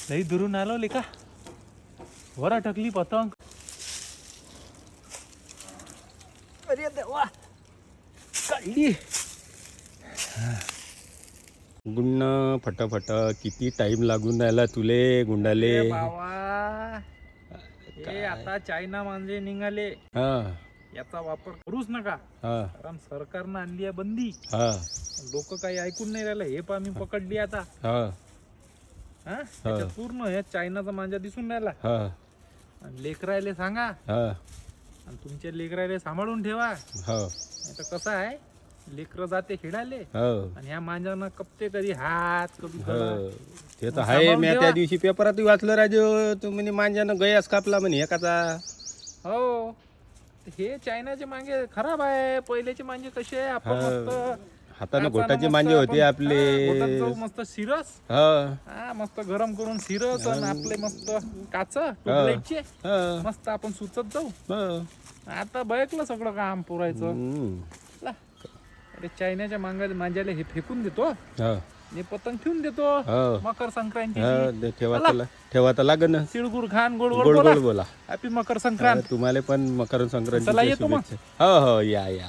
लई दुरून आलो लेका, वर अटकली पतंग. अरे देवा, काढली. गुंड फटाफट किती टाइम लागून राहिला तुले गुंडाले. ए बाबा, हे आता चायना मांजे निघाले, हा याचा वापर करूच नका. हा कारण सरकारनं आणली आहे बंदी. हा लोक काही ऐकून नाही राहिले. हे पा मी पकडली आता. हा हा त्याच्यात पूर्ण हे चायनाचा मांजा दिसून राहिला. हा आणि लेकरायले सांगा, हा आणि तुमच्या लेकरायले सांभाळून ठेवा. हो आता कसं आहे, लेकर जाते खेळायले हो आणि ह्या मांजानं कपते कधी हात कधी गळा. हो. ते तर मग आहे. सांभाळून मी त्या ठेवा. दिवशी पेपरात वाचलं राजू, तू म्हणे मांजानं गयास कापला म्हणे एकाचा. हो, हे चायनाचे मांगे खराब आहे. पहिलेचे मांजे कसे आपण हा. मस्त हातानं काचानं घोटाचे मस्त मांजे होते आपण, हा, घोटात आपले. जाऊ मस्त शिरस, हा हा मस्त गरम करून शिरस आणि आपले मस्त काच ट्यूबलाईटचे हा मस्त आपण सुचत जाऊ. हा. आता बयकलं सगळं काम पुरायचं. हम्म. ला. अरे चायनाच्या मांजाला हे फेकून देतो, हा हे पतंग ठेवून देतो. हो. मकर संक्रांती हा, ते ठेवा तर लागन ना. तिळगुळ खान गोड गोड गोड गोड बोला. बोला. हॅपी मकर संक्रांत. तुम्हाला पण मकर चला, संक्रांतीच्या येतो मग. शुभेच्छा. हो हो या या.